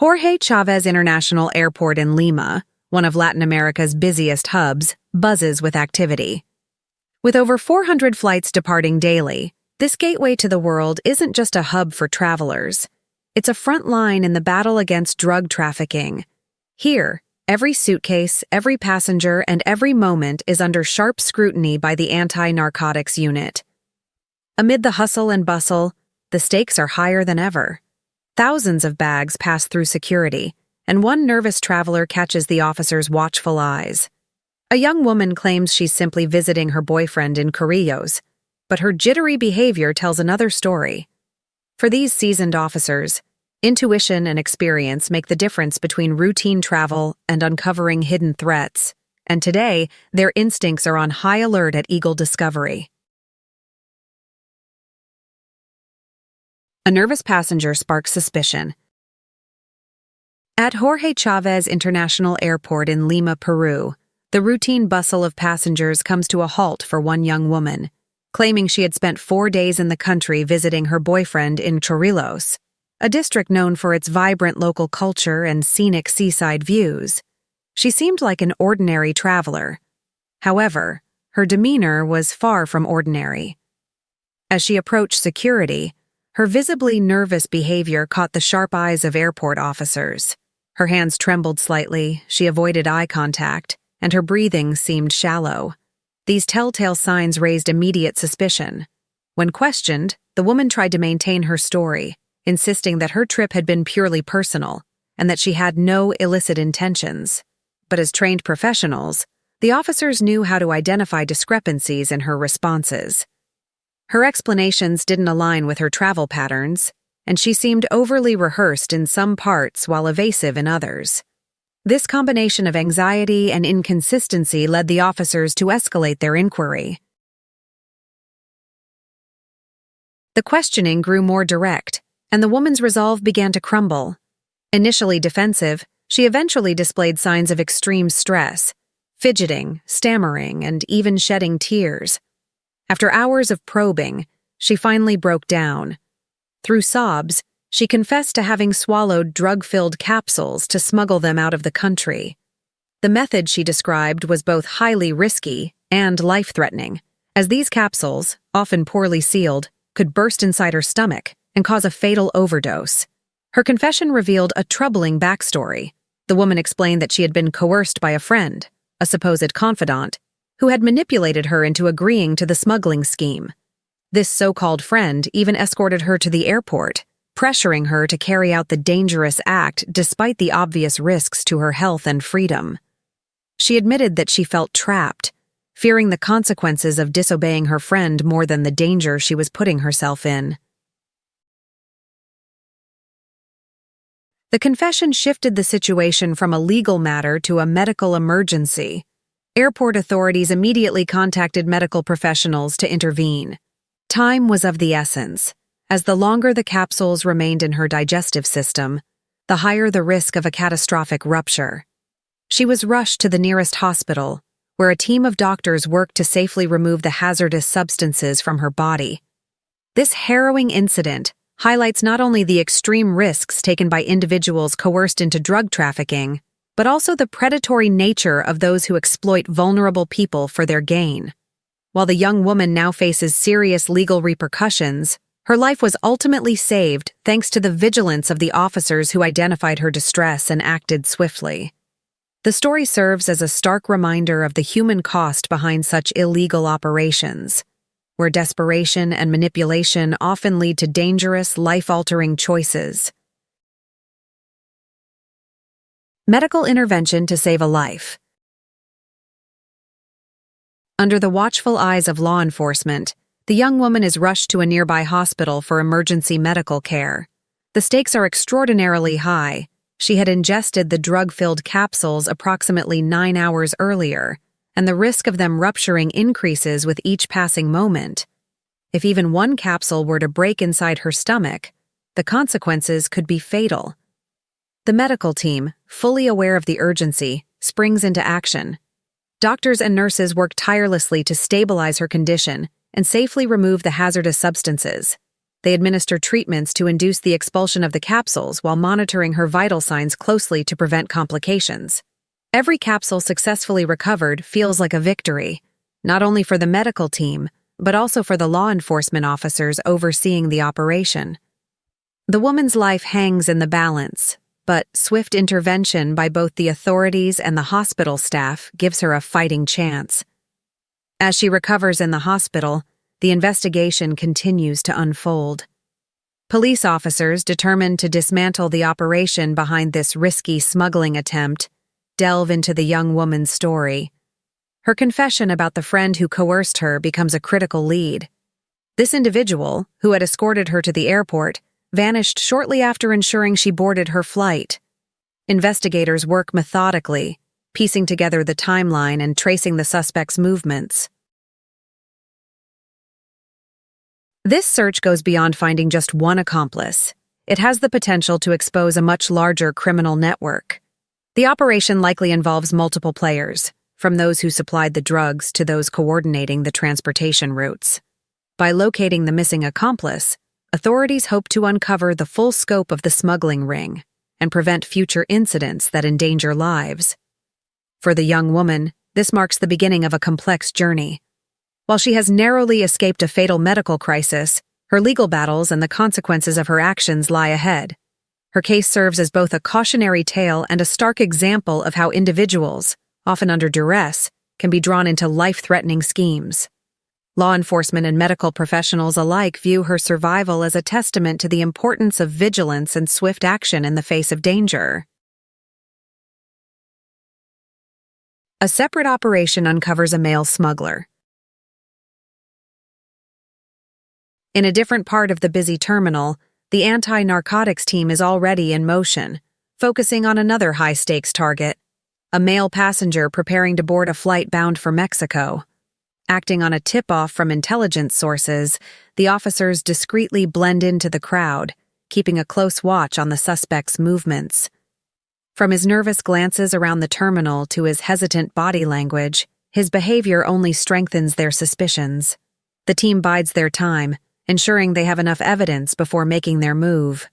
Jorge Chávez International Airport in Lima, one of Latin America's busiest hubs, buzzes with activity. With over 400 flights departing daily, this gateway to the world isn't just a hub for travelers. It's a front line in the battle against drug trafficking. Here, every suitcase, every passenger, and every moment is under sharp scrutiny by the anti-narcotics unit. Amid the hustle and bustle, the stakes are higher than ever. Thousands of bags pass through security, and one nervous traveler catches the officer's watchful eyes. A young woman claims she's simply visiting her boyfriend in Carrillos, but her jittery behavior tells another story. For these seasoned officers, intuition and experience make the difference between routine travel and uncovering hidden threats, and today, their instincts are on high alert at eagle discovery. A nervous passenger sparks suspicion. At Jorge Chávez International Airport in Lima, Peru, the routine bustle of passengers comes to a halt for one young woman, claiming she had spent 4 days in the country visiting her boyfriend in Chorrillos, a district known for its vibrant local culture and scenic seaside views. She seemed like an ordinary traveler. However, her demeanor was far from ordinary. As she approached security, her visibly nervous behavior caught the sharp eyes of airport officers. Her hands trembled slightly, she avoided eye contact, and her breathing seemed shallow. These telltale signs raised immediate suspicion. When questioned, the woman tried to maintain her story, insisting that her trip had been purely personal and that she had no illicit intentions. But as trained professionals, the officers knew how to identify discrepancies in her responses. Her explanations didn't align with her travel patterns, and she seemed overly rehearsed in some parts while evasive in others. This combination of anxiety and inconsistency led the officers to escalate their inquiry. The questioning grew more direct, and the woman's resolve began to crumble. Initially defensive, she eventually displayed signs of extreme stress, fidgeting, stammering, and even shedding tears. After hours of probing, she finally broke down. Through sobs, she confessed to having swallowed drug-filled capsules to smuggle them out of the country. The method she described was both highly risky and life-threatening, as these capsules, often poorly sealed, could burst inside her stomach and cause a fatal overdose. Her confession revealed a troubling backstory. The woman explained that she had been coerced by a friend, a supposed confidant, who had manipulated her into agreeing to the smuggling scheme. This so-called friend even escorted her to the airport, pressuring her to carry out the dangerous act despite the obvious risks to her health and freedom. She admitted that she felt trapped, fearing the consequences of disobeying her friend more than the danger she was putting herself in. The confession shifted the situation from a legal matter to a medical emergency. Airport authorities immediately contacted medical professionals to intervene. Time was of the essence, as the longer the capsules remained in her digestive system, the higher the risk of a catastrophic rupture. She was rushed to the nearest hospital, where a team of doctors worked to safely remove the hazardous substances from her body. This harrowing incident highlights not only the extreme risks taken by individuals coerced into drug trafficking, but also the predatory nature of those who exploit vulnerable people for their gain. While the young woman now faces serious legal repercussions, her life was ultimately saved thanks to the vigilance of the officers who identified her distress and acted swiftly. The story serves as a stark reminder of the human cost behind such illegal operations, where desperation and manipulation often lead to dangerous, life-altering choices. Medical intervention to save a life. Under the watchful eyes of law enforcement, the young woman is rushed to a nearby hospital for emergency medical care. The stakes are extraordinarily high. She had ingested the drug-filled capsules approximately 9 hours earlier, and the risk of them rupturing increases with each passing moment. If even one capsule were to break inside her stomach, the consequences could be fatal. The medical team, fully aware of the urgency, springs into action. Doctors and nurses work tirelessly to stabilize her condition and safely remove the hazardous substances. They administer treatments to induce the expulsion of the capsules while monitoring her vital signs closely to prevent complications. Every capsule successfully recovered feels like a victory, not only for the medical team, but also for the law enforcement officers overseeing the operation. The woman's life hangs in the balance, but swift intervention by both the authorities and the hospital staff gives her a fighting chance. As she recovers in the hospital, the investigation continues to unfold. Police officers determined to dismantle the operation behind this risky smuggling attempt delve into the young woman's story. Her confession about the friend who coerced her becomes a critical lead. This individual, who had escorted her to the airport, vanished shortly after ensuring she boarded her flight. Investigators work methodically, piecing together the timeline and tracing the suspect's movements. This search goes beyond finding just one accomplice. It has the potential to expose a much larger criminal network. The operation likely involves multiple players, from those who supplied the drugs to those coordinating the transportation routes. By locating the missing accomplice, authorities hope to uncover the full scope of the smuggling ring and prevent future incidents that endanger lives. For the young woman, this marks the beginning of a complex journey. While she has narrowly escaped a fatal medical crisis, her legal battles and the consequences of her actions lie ahead. Her case serves as both a cautionary tale and a stark example of how individuals, often under duress, can be drawn into life-threatening schemes. Law enforcement and medical professionals alike view her survival as a testament to the importance of vigilance and swift action in the face of danger. A separate operation uncovers a male smuggler. In a different part of the busy terminal, the anti-narcotics team is already in motion, focusing on another high-stakes target, a male passenger preparing to board a flight bound for Mexico. Acting on a tip-off from intelligence sources, the officers discreetly blend into the crowd, keeping a close watch on the suspect's movements. From his nervous glances around the terminal to his hesitant body language, his behavior only strengthens their suspicions. The team bides their time, ensuring they have enough evidence before making their move.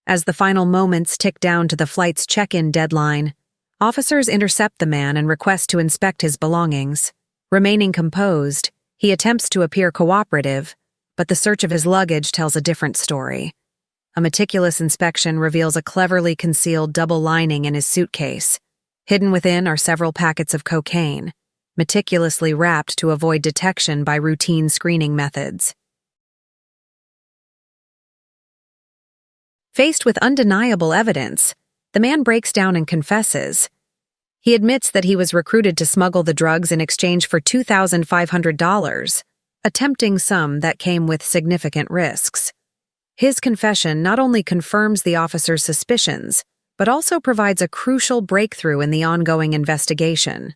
As the final moments tick down to the flight's check-in deadline, officers intercept the man and request to inspect his belongings. Remaining composed, he attempts to appear cooperative, but the search of his luggage tells a different story. A meticulous inspection reveals a cleverly concealed double lining in his suitcase. Hidden within are several packets of cocaine, meticulously wrapped to avoid detection by routine screening methods. Faced with undeniable evidence, the man breaks down and confesses. He admits that he was recruited to smuggle the drugs in exchange for $2,500, a tempting sum that came with significant risks. His confession not only confirms the officer's suspicions, but also provides a crucial breakthrough in the ongoing investigation.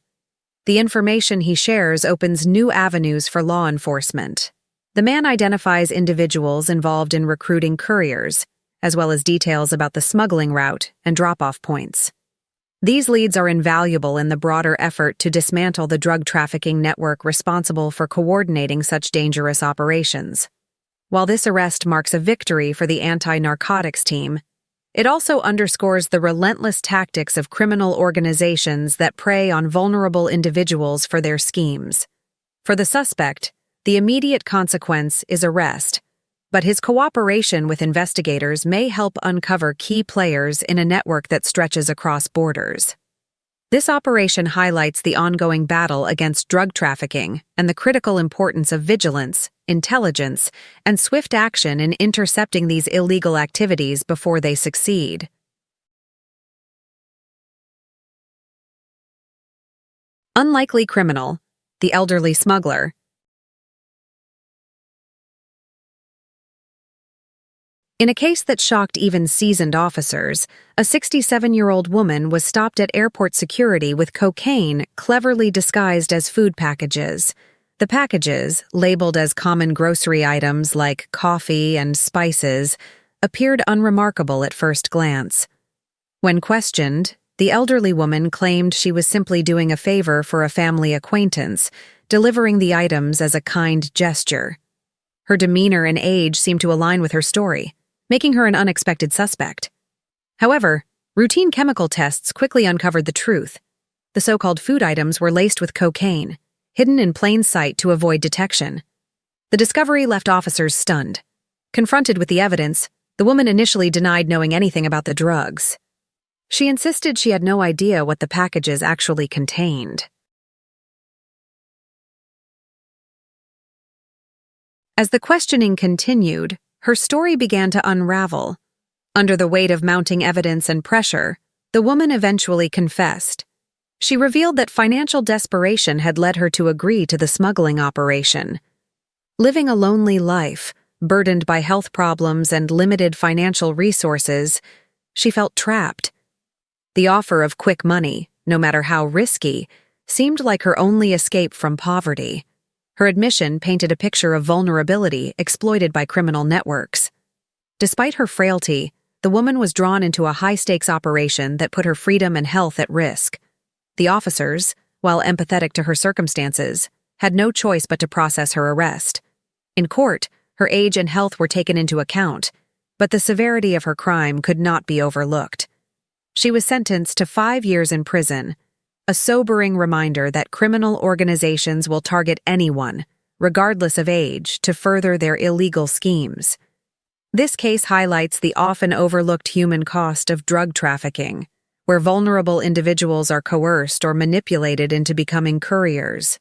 The information he shares opens new avenues for law enforcement. The man identifies individuals involved in recruiting couriers, as well as details about the smuggling route and drop-off points. These leads are invaluable in the broader effort to dismantle the drug trafficking network responsible for coordinating such dangerous operations. While this arrest marks a victory for the anti-narcotics team, it also underscores the relentless tactics of criminal organizations that prey on vulnerable individuals for their schemes. For the suspect, the immediate consequence is arrest, but his cooperation with investigators may help uncover key players in a network that stretches across borders. This operation highlights the ongoing battle against drug trafficking and the critical importance of vigilance, intelligence, and swift action in intercepting these illegal activities before they succeed. Unlikely criminal, the elderly smuggler. In a case that shocked even seasoned officers, a 67-year-old woman was stopped at airport security with cocaine cleverly disguised as food packages. The packages, labeled as common grocery items like coffee and spices, appeared unremarkable at first glance. When questioned, the elderly woman claimed she was simply doing a favor for a family acquaintance, delivering the items as a kind gesture. Her demeanor and age seemed to align with her story, making her an unexpected suspect. However, routine chemical tests quickly uncovered the truth. The so-called food items were laced with cocaine, hidden in plain sight to avoid detection. The discovery left officers stunned. Confronted with the evidence, the woman initially denied knowing anything about the drugs. She insisted she had no idea what the packages actually contained. As the questioning continued, her story began to unravel. Under the weight of mounting evidence and pressure, the woman eventually confessed. She revealed that financial desperation had led her to agree to the smuggling operation. Living a lonely life, burdened by health problems and limited financial resources, she felt trapped. The offer of quick money, no matter how risky, seemed like her only escape from poverty. Her admission painted a picture of vulnerability exploited by criminal networks. Despite her frailty, the woman was drawn into a high-stakes operation that put her freedom and health at risk. The officers, while empathetic to her circumstances, had no choice but to process her arrest. In court, her age and health were taken into account, but the severity of her crime could not be overlooked. She was sentenced to 5 years in prison, a sobering reminder that criminal organizations will target anyone, regardless of age, to further their illegal schemes. This case highlights the often overlooked human cost of drug trafficking, where vulnerable individuals are coerced or manipulated into becoming couriers.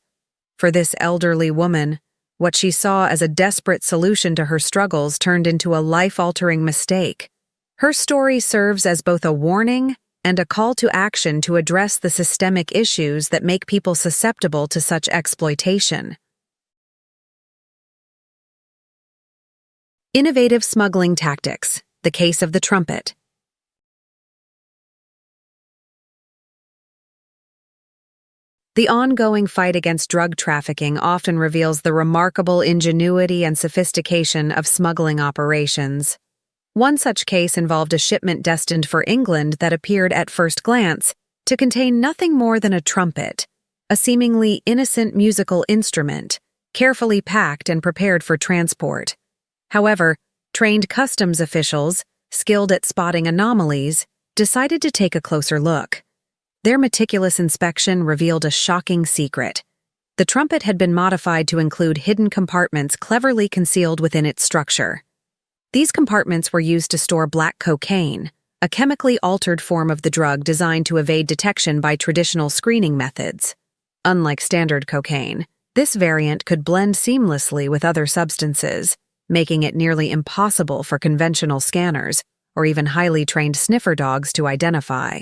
For this elderly woman, what she saw as a desperate solution to her struggles turned into a life-altering mistake. Her story serves as both a warning and a call to action to address the systemic issues that make people susceptible to such exploitation. Innovative smuggling tactics, the case of the Trumpet. The ongoing fight against drug trafficking often reveals the remarkable ingenuity and sophistication of smuggling operations. One such case involved a shipment destined for England that appeared at first glance to contain nothing more than a trumpet, a seemingly innocent musical instrument, carefully packed and prepared for transport. However, trained customs officials, skilled at spotting anomalies, decided to take a closer look. Their meticulous inspection revealed a shocking secret. The trumpet had been modified to include hidden compartments cleverly concealed within its structure. These compartments were used to store black cocaine, a chemically altered form of the drug designed to evade detection by traditional screening methods. Unlike standard cocaine, this variant could blend seamlessly with other substances, making it nearly impossible for conventional scanners or even highly trained sniffer dogs to identify.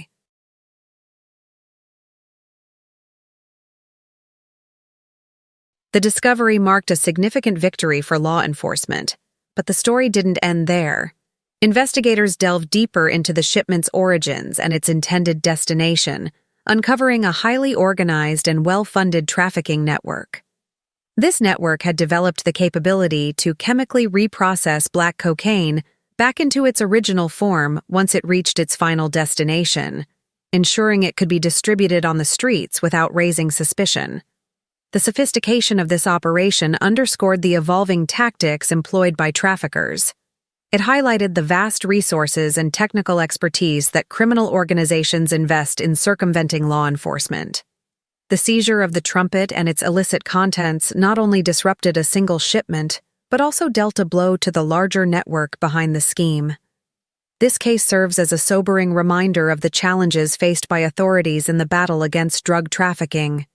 The discovery marked a significant victory for law enforcement, but the story didn't end there. Investigators delved deeper into the shipment's origins and its intended destination, uncovering a highly organized and well-funded trafficking network. This network had developed the capability to chemically reprocess black cocaine back into its original form once it reached its final destination, ensuring it could be distributed on the streets without raising suspicion. The sophistication of this operation underscored the evolving tactics employed by traffickers. It highlighted the vast resources and technical expertise that criminal organizations invest in circumventing law enforcement. The seizure of the Trumpet and its illicit contents not only disrupted a single shipment, but also dealt a blow to the larger network behind the scheme. This case serves as a sobering reminder of the challenges faced by authorities in the battle against drug trafficking.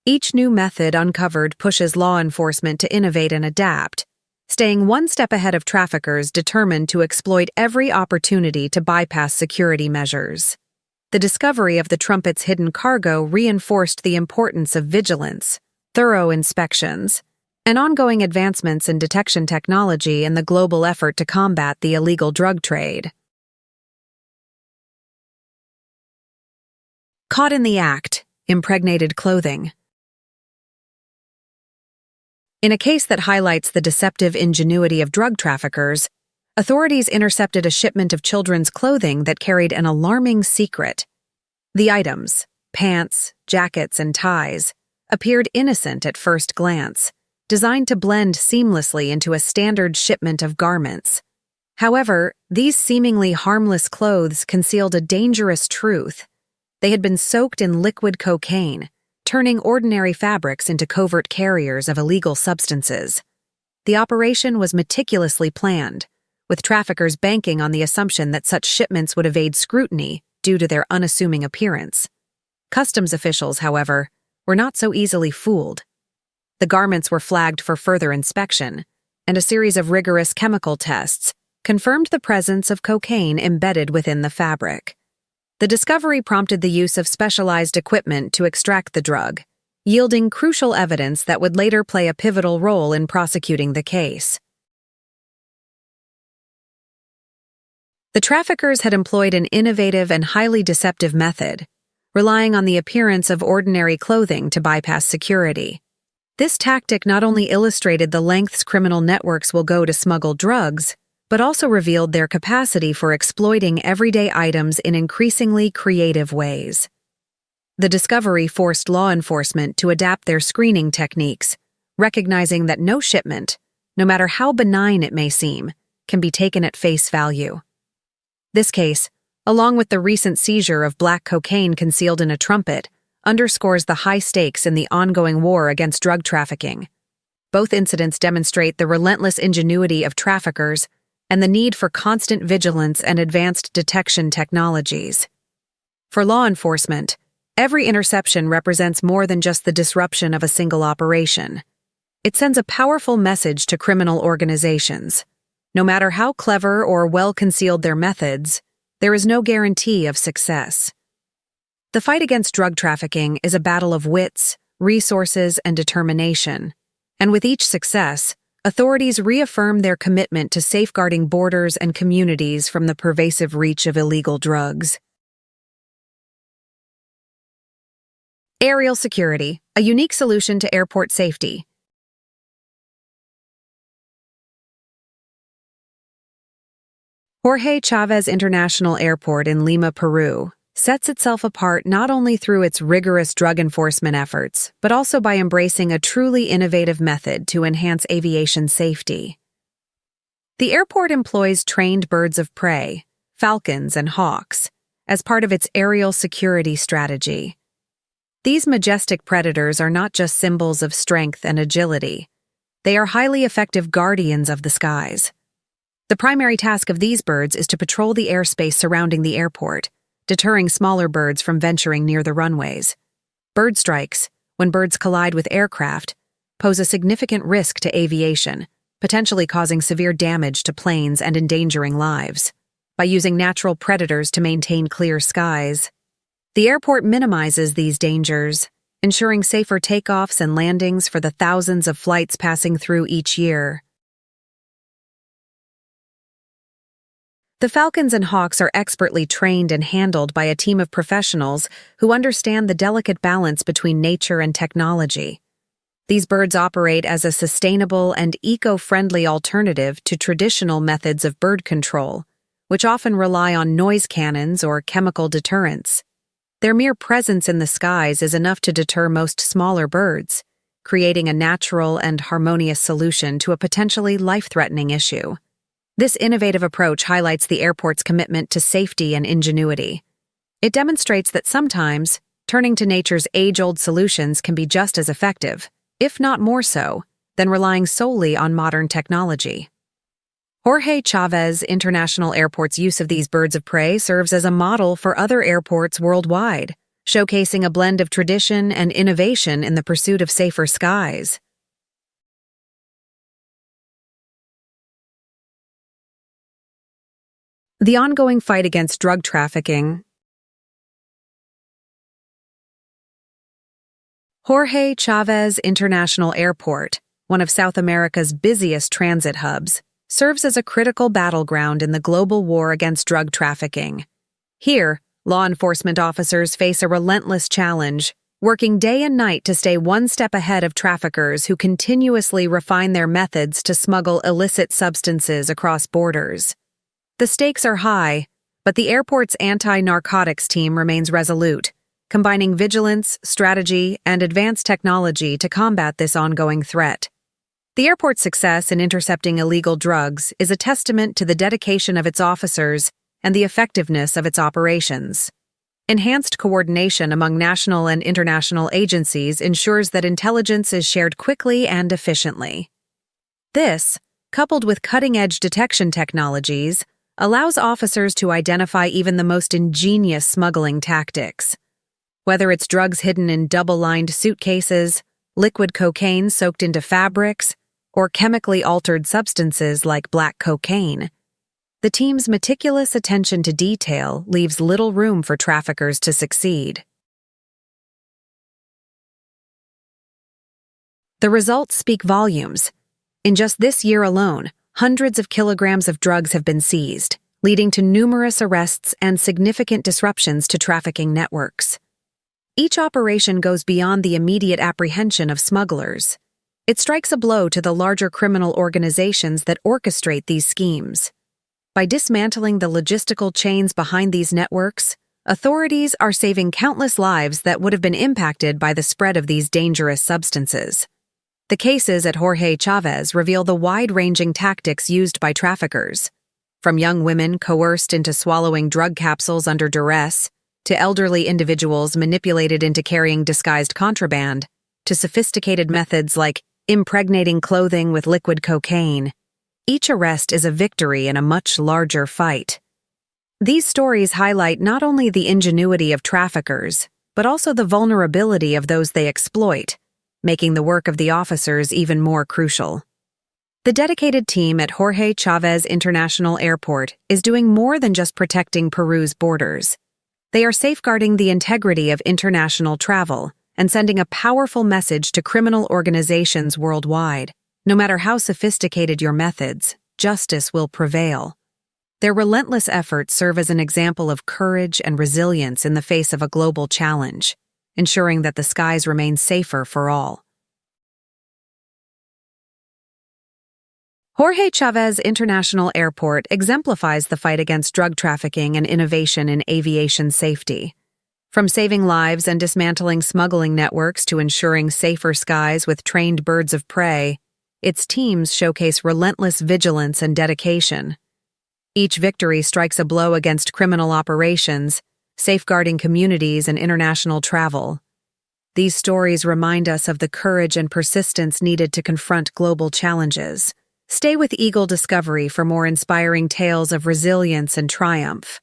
Each new method uncovered pushes law enforcement to innovate and adapt, staying one step ahead of traffickers determined to exploit every opportunity to bypass security measures. The discovery of the Trumpet's hidden cargo reinforced the importance of vigilance, thorough inspections, and ongoing advancements in detection technology in the global effort to combat the illegal drug trade. Caught in the act, impregnated clothing. In a case that highlights the deceptive ingenuity of drug traffickers, authorities intercepted a shipment of children's clothing that carried an alarming secret. The items, pants, jackets, and ties, appeared innocent at first glance, designed to blend seamlessly into a standard shipment of garments. However, these seemingly harmless clothes concealed a dangerous truth. They had been soaked in liquid cocaine, turning ordinary fabrics into covert carriers of illegal substances. The operation was meticulously planned, with traffickers banking on the assumption that such shipments would evade scrutiny due to their unassuming appearance. Customs officials, however, were not so easily fooled. The garments were flagged for further inspection, and a series of rigorous chemical tests confirmed the presence of cocaine embedded within the fabric. The discovery prompted the use of specialized equipment to extract the drug, yielding crucial evidence that would later play a pivotal role in prosecuting the case. The traffickers had employed an innovative and highly deceptive method, relying on the appearance of ordinary clothing to bypass security. This tactic not only illustrated the lengths criminal networks will go to smuggle drugs, but also revealed their capacity for exploiting everyday items in increasingly creative ways. The discovery forced law enforcement to adapt their screening techniques, recognizing that no shipment, no matter how benign it may seem, can be taken at face value. This case, along with the recent seizure of black cocaine concealed in a Trumpet, underscores the high stakes in the ongoing war against drug trafficking. Both incidents demonstrate the relentless ingenuity of traffickers and the need for constant vigilance and advanced detection technologies. For law enforcement, every interception represents more than just the disruption of a single operation. It sends a powerful message to criminal organizations. No matter how clever or well-concealed their methods, there is no guarantee of success. The fight against drug trafficking is a battle of wits, resources, and determination. And with each success, authorities reaffirm their commitment to safeguarding borders and communities from the pervasive reach of illegal drugs. Aerial security, a unique solution to airport safety. Jorge Chávez International Airport in Lima, Peru, sets itself apart not only through its rigorous drug enforcement efforts, but also by embracing a truly innovative method to enhance aviation safety. The airport employs trained birds of prey, falcons and hawks, as part of its aerial security strategy. These majestic predators are not just symbols of strength and agility. They are highly effective guardians of the skies. The primary task of these birds is to patrol the airspace surrounding the airport, deterring smaller birds from venturing near the runways. Bird strikes, when birds collide with aircraft, pose a significant risk to aviation, potentially causing severe damage to planes and endangering lives. By using natural predators to maintain clear skies, the airport minimizes these dangers, ensuring safer takeoffs and landings for the thousands of flights passing through each year. The falcons and hawks are expertly trained and handled by a team of professionals who understand the delicate balance between nature and technology. These birds operate as a sustainable and eco-friendly alternative to traditional methods of bird control, which often rely on noise cannons or chemical deterrents. Their mere presence in the skies is enough to deter most smaller birds, creating a natural and harmonious solution to a potentially life-threatening issue. This innovative approach highlights the airport's commitment to safety and ingenuity. It demonstrates that sometimes, turning to nature's age-old solutions can be just as effective, if not more so, than relying solely on modern technology. Jorge Chávez International Airport's use of these birds of prey serves as a model for other airports worldwide, showcasing a blend of tradition and innovation in the pursuit of safer skies. The ongoing fight against drug trafficking. Jorge Chávez International Airport, one of South America's busiest transit hubs, serves as a critical battleground in the global war against drug trafficking. Here, law enforcement officers face a relentless challenge, working day and night to stay one step ahead of traffickers who continuously refine their methods to smuggle illicit substances across borders. The stakes are high, but the airport's anti-narcotics team remains resolute, combining vigilance, strategy, and advanced technology to combat this ongoing threat. The airport's success in intercepting illegal drugs is a testament to the dedication of its officers and the effectiveness of its operations. Enhanced coordination among national and international agencies ensures that intelligence is shared quickly and efficiently. This, coupled with cutting-edge detection technologies, allows officers to identify even the most ingenious smuggling tactics. Whether it's drugs hidden in double-lined suitcases, liquid cocaine soaked into fabrics, or chemically altered substances like black cocaine, the team's meticulous attention to detail leaves little room for traffickers to succeed. The results speak volumes. In just this year alone, hundreds of kilograms of drugs have been seized, leading to numerous arrests and significant disruptions to trafficking networks. Each operation goes beyond the immediate apprehension of smugglers. It strikes a blow to the larger criminal organizations that orchestrate these schemes. By dismantling the logistical chains behind these networks, authorities are saving countless lives that would have been impacted by the spread of these dangerous substances. The cases at Jorge Chavez reveal the wide-ranging tactics used by traffickers, from young women coerced into swallowing drug capsules under duress, to elderly individuals manipulated into carrying disguised contraband, to sophisticated methods like impregnating clothing with liquid cocaine. Each arrest is a victory in a much larger fight. These stories highlight not only the ingenuity of traffickers, but also the vulnerability of those they exploit, making the work of the officers even more crucial. The dedicated team at Jorge Chavez International Airport is doing more than just protecting Peru's borders. They are safeguarding the integrity of international travel and sending a powerful message to criminal organizations worldwide. No matter how sophisticated your methods, justice will prevail. Their relentless efforts serve as an example of courage and resilience in the face of a global challenge, ensuring that the skies remain safer for all. Jorge Chavez International Airport exemplifies the fight against drug trafficking and innovation in aviation safety. From saving lives and dismantling smuggling networks to ensuring safer skies with trained birds of prey, its teams showcase relentless vigilance and dedication. Each victory strikes a blow against criminal operations, safeguarding communities and international travel. These stories remind us of the courage and persistence needed to confront global challenges. Stay with Eagle Discovery for more inspiring tales of resilience and triumph.